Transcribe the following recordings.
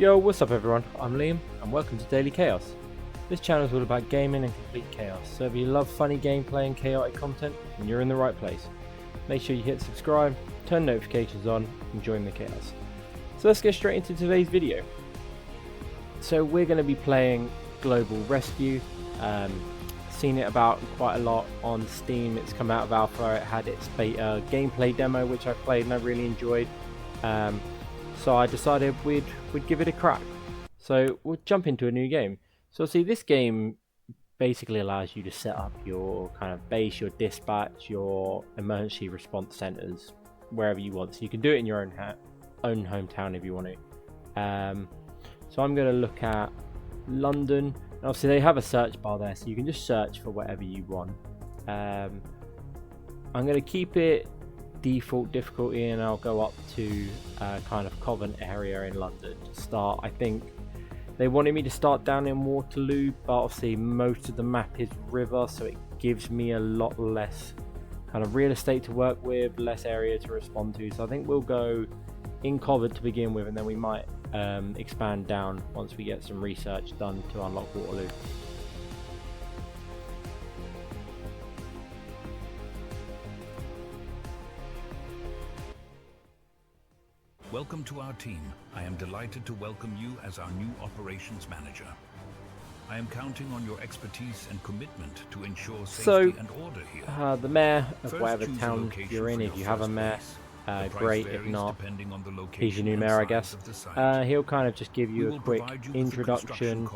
Yo, what's up everyone? I'm Liam and welcome to Daily Chaos. This channel is all about gaming and complete chaos, so if you love funny gameplay and chaotic content, then you're in the right place. Make sure you hit subscribe, turn notifications on, and join the chaos. So let's get straight into today's video. So we're going to be playing Global Rescue. Seen it about quite a lot on Steam. It's come out of alpha. It had its beta gameplay demo which I played and I really enjoyed. So I decided we'd give it a crack. So we'll jump into a new game. So see, this game basically allows you to set up your kind of base, your dispatch, your emergency response centers wherever you want. So you can do it in your own hometown if you want to. So I'm going to look at London. Obviously they have a search bar there, so you can just search for whatever you want. I'm going to keep it default difficulty and I'll go up to kind of Covent area in London to start. I think they wanted me to start down in Waterloo, but obviously most of the map is river, so it gives me a lot less kind of real estate to work with, less area to respond to. So I think we'll go in Covent to begin with, and then we might expand down once we get some research done to unlock Waterloo. Welcome to our team. I am delighted to welcome you as our new operations manager. I am counting on your expertise and commitment to ensure safety and order here. The mayor of whatever town you're in, if you have a mayor, great. If not, he's your new mayor, I guess. He'll kind of just give you a quick introduction,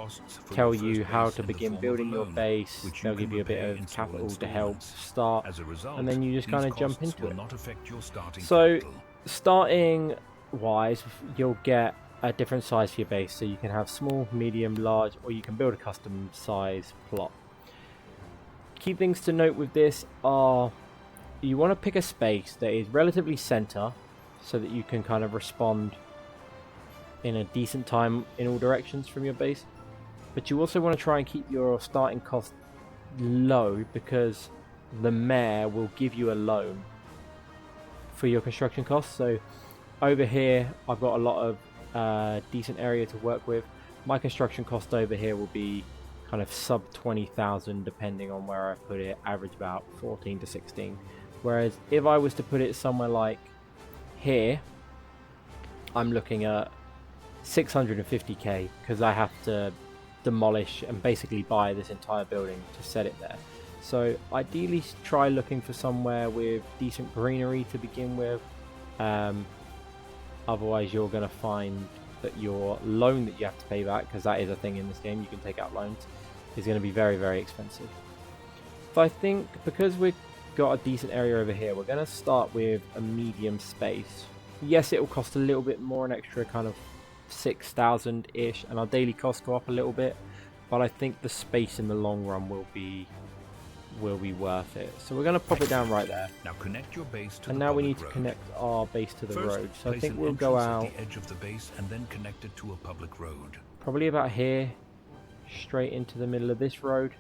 tell you how to begin building your base. They'll give you a bit of capital to help start, and then you just kind of jump into it. So starting wise, you'll get a different size for your base, so you can have small, medium, large, or you can build a custom size plot. Key things to note with this are you want to pick a space that is relatively center so that you can kind of respond in a decent time in all directions from your base, but you also want to try and keep your starting cost low because the mayor will give you a loan for your construction costs. So over here I've got a lot of decent area to work with. My construction cost over here will be kind of sub 20,000 depending on where I put it, average about 14 to 16. Whereas if I was to put it somewhere like here, I'm looking at 650k because I have to demolish and basically buy this entire building to set it there. So ideally try looking for somewhere with decent greenery to begin with. Otherwise you're going to find that your loan that you have to pay back, because that is a thing in this game, you can take out loans, is going to be very, very expensive. So I think because we've got a decent area over here, we're going to start with a medium space. Yes, it will cost a little bit more, an extra kind of 6,000 ish, and our daily costs go up a little bit, but I think the space in the long run will be worth it. So we're going to pop it down right there. Now connect your base to and now we need to connect our base to the road. So I think we'll go out at the edge of the base and then connect it to a public road. Probably about here, straight into the middle of this road,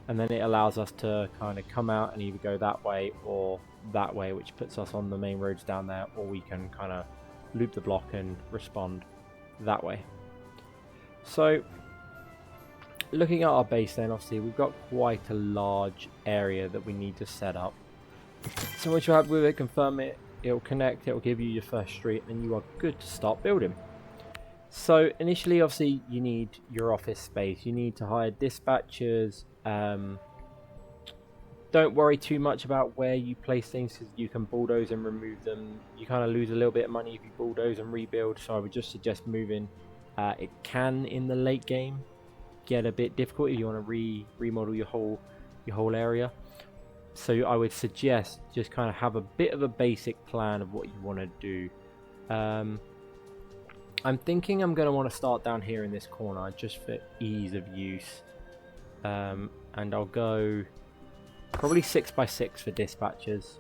and then it allows us to kind of come out and either go that way or that way, which puts us on the main roads down there, or we can kind of loop the block and respond that way. So looking at our base then, obviously we've got quite a large area that we need to set up. So once you're happy with it, confirm it, it'll connect, it'll give you your first street, and you are good to start building. So initially obviously you need your office space, you need to hire dispatchers. Don't worry too much about where you place things because you can bulldoze and remove them. You kind of lose a little bit of money if you bulldoze and rebuild, so I would just suggest moving. It can in the late game get a bit difficult if you want to remodel your whole area, so I would suggest just kind of have a bit of a basic plan of what you want to do. I'm thinking I'm going to want to start down here in this corner just for ease of use, and I'll go probably 6x6 for dispatchers,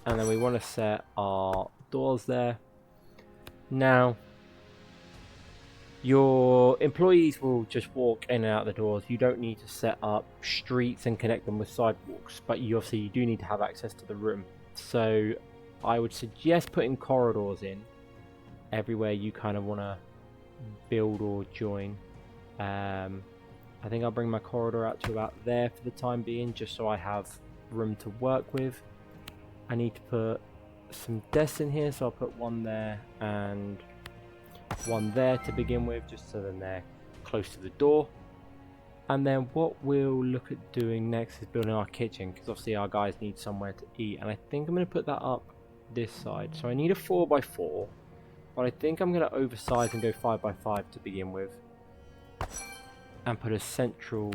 and then we want to set our doors there. Now your employees will just walk in and out the doors. You don't need to set up streets and connect them with sidewalks, but you obviously do need to have access to the room. So I would suggest putting corridors in everywhere you kind of want to build or join. I think I'll bring my corridor out to about there for the time being, just so I have room to work with. I need to put some desks in here, so I'll put one there and one there to begin with, just so then they're close to the door. And then what we'll look at doing next is building our kitchen, because obviously our guys need somewhere to eat, and I think I'm going to put that up this side. So I need a 4x4, but I think I'm going to oversize and go 5x5 to begin with, and put a central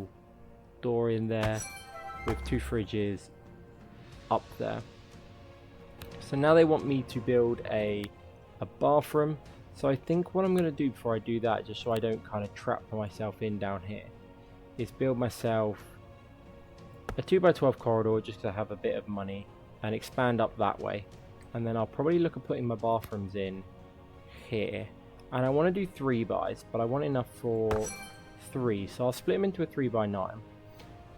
door in there with 2 fridges up there. So now they want me to build a bathroom. So I think what I'm going to do before I do that, just so I don't kind of trap myself in down here, is build myself a 2x12 corridor, just to have a bit of money, and expand up that way. And then I'll probably look at putting my bathrooms in here. And I want to do 3x, but I want enough for 3, so I'll split them into a 3x9.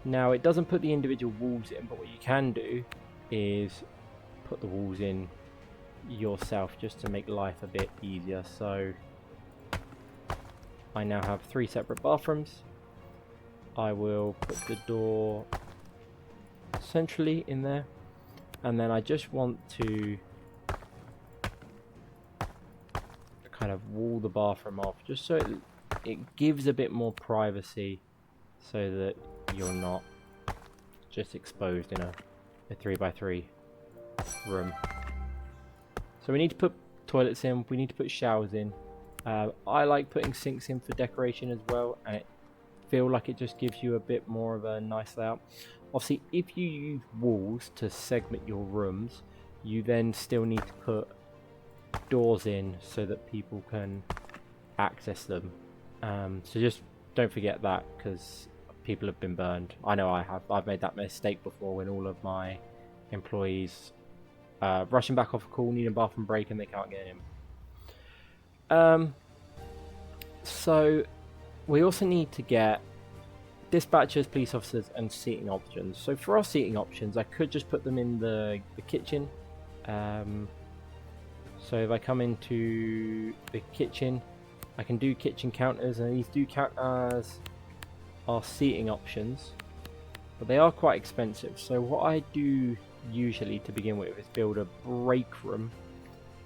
Now it doesn't put the individual walls in, but what you can do is put the walls in yourself, just to make life a bit easier. So I now have 3 separate bathrooms. I will put the door centrally in there, and then I just want to kind of wall the bathroom off, just so it gives a bit more privacy, so that you're not just exposed in a 3x3 room. So we need to put toilets in, we need to put showers in. I like putting sinks in for decoration as well, and it feel like it just gives you a bit more of a nice layout. Obviously, if you use walls to segment your rooms, you then still need to put doors in so that people can access them. So just don't forget that, because people have been burned. I know I have. I've made that mistake before, when all of my employees rushing back off a call, need a bathroom break, and they can't get in. So we also need to get dispatchers, police officers, and seating options. So for our seating options, I could just put them in the kitchen. So if I come into the kitchen, I can do kitchen counters, and these do count as our seating options, but they are quite expensive. So what I do usually to begin with is build a break room,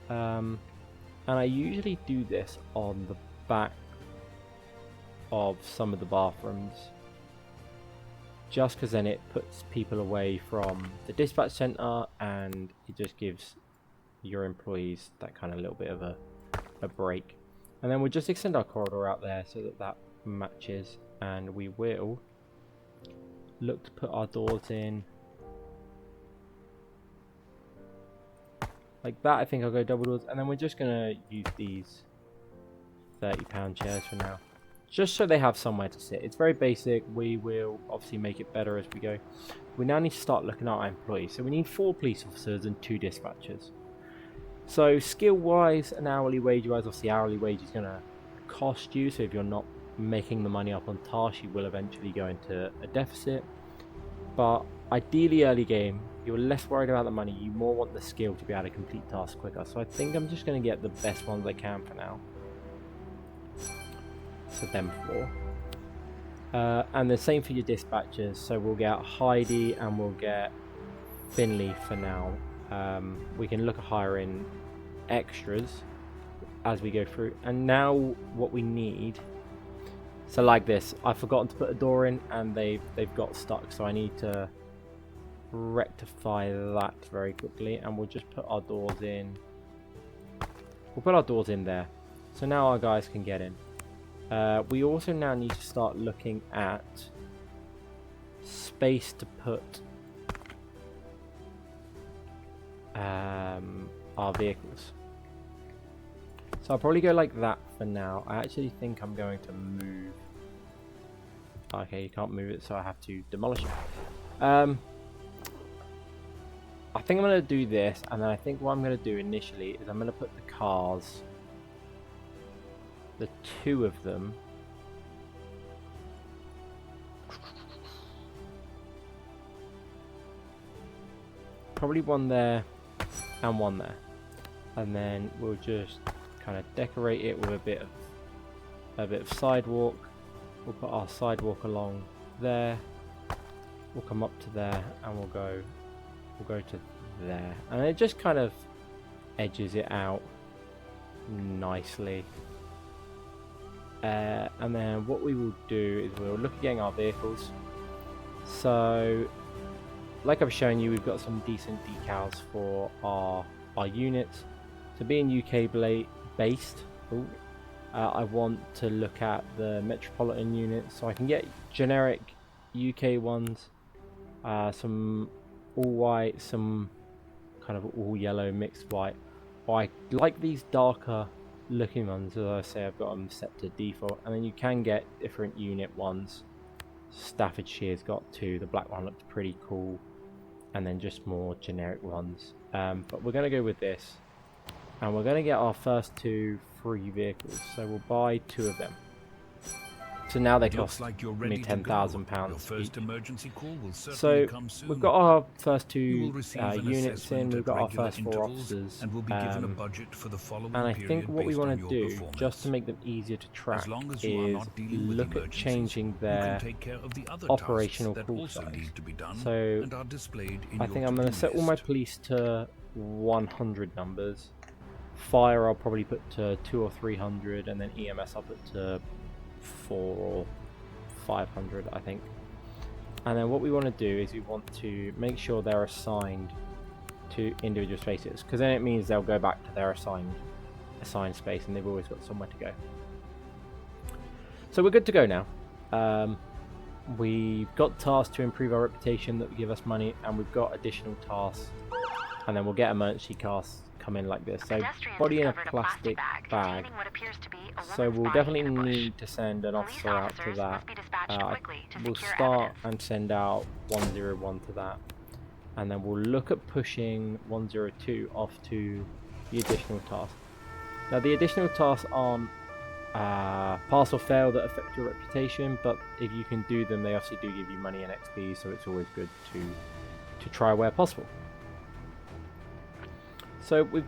and I usually do this on the back of some of the bathrooms, just because then it puts people away from the dispatch center, and it just gives your employees that kind of little bit of a break. And then we'll just extend our corridor out there so that that matches, and we will look to put our doors in like that. I think I'll go double doors, and then we're just gonna use these £30 chairs for now, just so they have somewhere to sit. It's very basic. We will obviously make it better as we go. We now need to start looking at our employees. So we need 4 police officers and 2 dispatchers. So skill wise and hourly wage wise, obviously hourly wage is going to cost you, so if you're not making the money up on tasks, you will eventually go into a deficit. But ideally early game, you're less worried about the money, you more want the skill to be able to complete tasks quicker. So I think I'm just going to get the best ones I can for now. So them 4. And the same for your dispatchers. So we'll get Heidi and we'll get Finley for now. We can look at hiring extras as we go through. And now what we need, so like this, I've forgotten to put a door in and they've got stuck, so I need to rectify that very quickly, and we'll just put our doors in. We'll put our doors in there, so now our guys can get in. We also now need to start looking at space to put our vehicles. So I'll probably go like that for now. I actually think I'm going to move. Okay, you can't move it, so I have to demolish it. I think I'm going to do this, and then I think what I'm going to do initially is I'm going to put the cars, the 2 of them, probably one there and one there, and then we'll just kind of decorate it with a bit of sidewalk. We'll put our sidewalk along there. We'll come up to there, and we'll go to there, and it just kind of edges it out nicely. And then what we will do is we'll look at getting our vehicles. So, like I've shown you, we've got some decent decals for our units. So being UK based, I want to look at the metropolitan units, so I can get generic UK ones, some all white, some kind of all yellow mixed white. But I like these darker looking ones. As I say, I've got them set to default, and then you can get different unit ones. Staffordshire's got two. The black one looks pretty cool, and then just more generic ones. But we're going to go with this, and we're going to get our first 2 free vehicles. So we'll buy 2 of them. So now they cost me £10,000 each. Emergency call will so come soon. We've got our first 2 units in, we've at got our regular first 4 intervals, officers, and will be given a budget for the following and I period think what we based want on to your do, performance. just to make them easier to track, As long as you are is not dealing with look at emergencies, changing you their can take care of the other operational tasks that call also size. need to be done So and are displayed in I your think I'm going to to-do set all my list. police to 100 numbers. Fire I'll probably put to 200 or 300, and then EMS I'll put to 400 or 500, I think. And then what we want to do is we want to make sure they're assigned to individual spaces, because then it means they'll go back to their assigned space, and they've always got somewhere to go. So we're good to go now. We've got tasks to improve our reputation that will give us money, and we've got additional tasks, and then we'll get emergency cars come in like this. So body in a plastic bag. So we'll definitely need to send an officer out to that. We'll start and send out 101 to that, and then we'll look at pushing 102 off to the additional task. Now the additional tasks aren't pass or fail that affect your reputation, but if you can do them, they obviously do give you money and XP, so it's always good to try where possible. So we've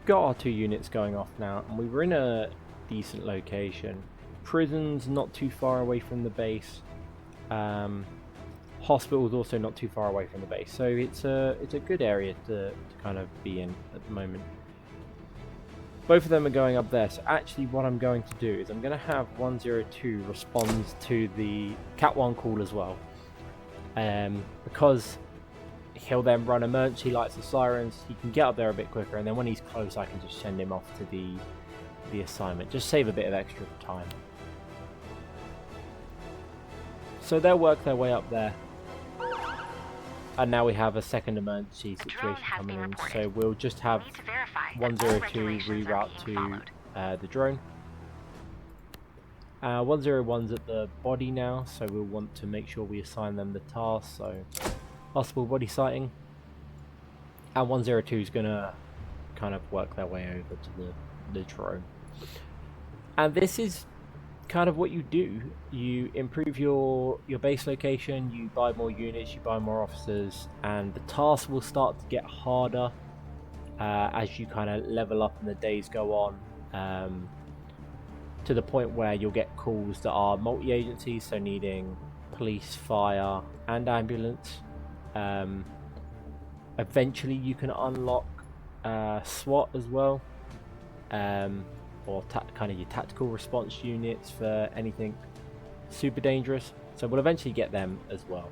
got our 2 units going off now, and we were in a decent location. Prison's not too far away from the base. Hospital's also not too far away from the base, so it's a good area to kind of be in at the moment. Both of them are going up there, so actually what I'm going to do is I'm going to have 102 respond to the Cat 1 call as well, because he'll then run emergency lights and sirens. He can get up there a bit quicker, and then when he's close I can just send him off to the assignment. Just save a bit of extra time. So they'll work their way up there, and now we have a second emergency situation coming in, so we'll just have 102 reroute to the drone. 101's at the body now, so we'll want to make sure we assign them the task, so possible body sighting, and 102 is going to kind of work their way over to the drone. And this is kind of what you do. You improve your base location, you buy more units, you buy more officers, and the tasks will start to get harder as you kind of level up and the days go on, to the point where you'll get calls that are multi-agencies, so needing police, fire and ambulance. Eventually you can unlock SWAT as well, or kind of your tactical response units for anything super dangerous, so we'll eventually get them as well.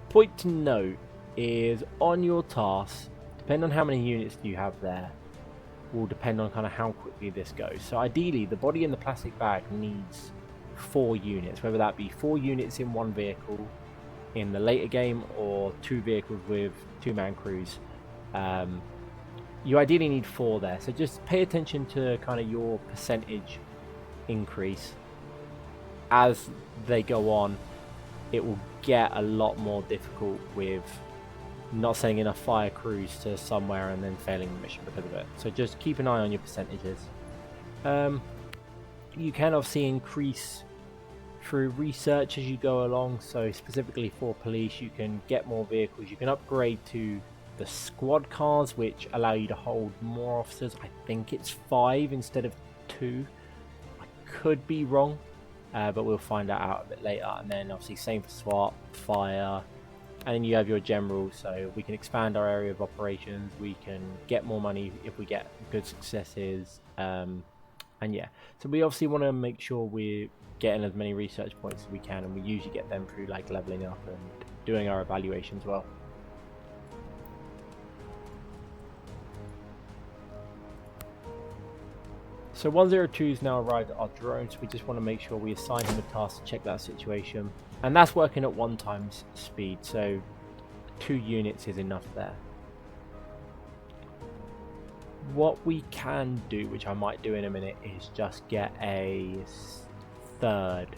Point to note is on your tasks, depending on how many units you have there, will depend on kind of how quickly this goes. So ideally the body in the plastic bag needs 4 units, whether that be 4 units in one vehicle in the later game, or 2 vehicles with 2-man crews. You ideally need 4 there, so just pay attention to kind of your percentage increase as they go on. It will get a lot more difficult with not sending enough fire crews to somewhere and then failing the mission because of it, so just keep an eye on your percentages. You can obviously increase through research as you go along, so specifically for police you can get more vehicles, you can upgrade to the squad cars, which allow you to hold more officers. I think it's 5 instead of 2. I could be wrong, but we'll find that out a bit later. And then obviously same for SWAT, fire, and then you have your general, so we can expand our area of operations, we can get more money if we get good successes, and yeah, so we obviously want to make sure we're getting as many research points as we can, and we usually get them through like leveling up and doing our evaluations well. So 102's now arrived at our drone, so we just want to make sure we assign him a task to check that situation. And that's working at 1 times speed, so 2 units is enough there. What we can do, which I might do in a minute, is just get a 3rd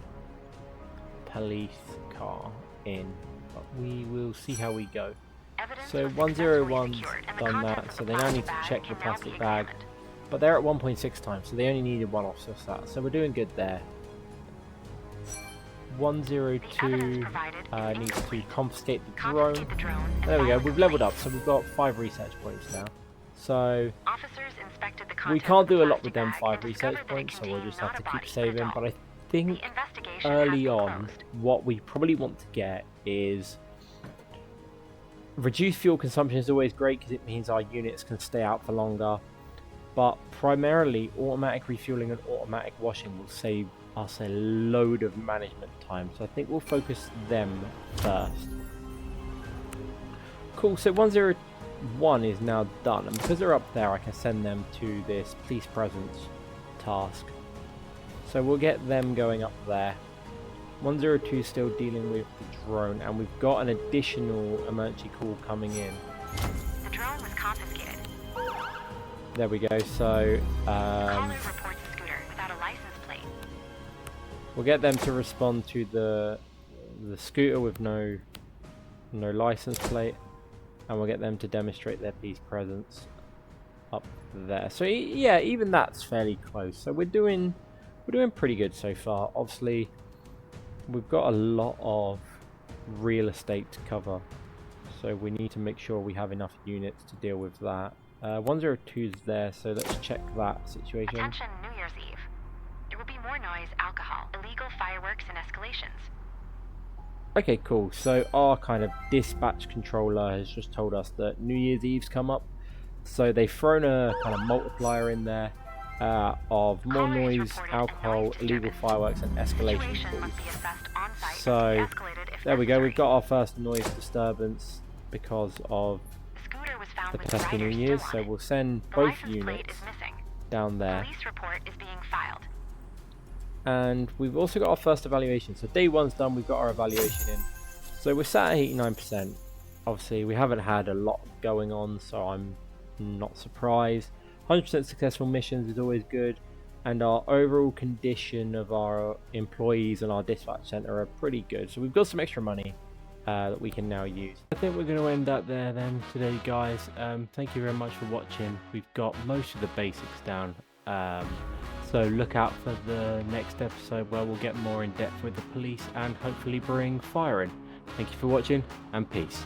police car in. But we will see how we go. So 101's done that, so they now need to check the plastic bag. But they're at 1.6 times, so they only needed 1 officer stat, so we're doing good there. 102 needs to confiscate the drone. There we go, we've leveled up, so we've got 5 research points now. So we can't do a lot with them 5 research points, so we'll just have to keep saving. But I think early on, what we probably want to get is reduced fuel consumption is always great because it means our units can stay out for longer. But primarily, automatic refueling and automatic washing will save us a load of management time. So I think we'll focus them first. Cool, so 101 is now done. And because they're up there, I can send them to this police presence task. So we'll get them going up there. 102 is still dealing with the drone. And we've got an additional emergency call coming in. The drone was confiscated. There we go, so Caller reports a scooter without a license plate. We'll get them to respond to the scooter with no license plate, and we'll get them to demonstrate their police presence up there. So yeah, even that's fairly close. So we're doing pretty good so far. Obviously, we've got a lot of real estate to cover, so we need to make sure we have enough units to deal with that. 102's there, so let's check that situation. Attention, New Year's Eve. There will be more noise, alcohol, illegal fireworks, and escalations. Okay, cool. So our kind of dispatch controller has just told us that New Year's Eve's come up. So they've thrown a kind of multiplier in there of more noise, alcohol, illegal fireworks, and escalation calls. So there we go. We've got our first noise disturbance because of the pesky New Year's, so we'll send both units down there. Police report is being filed. And we've also got our first evaluation. So day 1's done, we've got our evaluation in. So we're sat at 89%. Obviously, we haven't had a lot going on, so I'm not surprised. 100% successful missions is always good. And our overall condition of our employees and our dispatch center are pretty good. So we've got some extra money that we can now use. I think we're going to end up there then today, guys. Thank you very much for watching. We've got most of the basics down, so look out for the next episode where we'll get more in depth with the police and hopefully bring fire in. Thank you for watching, and peace.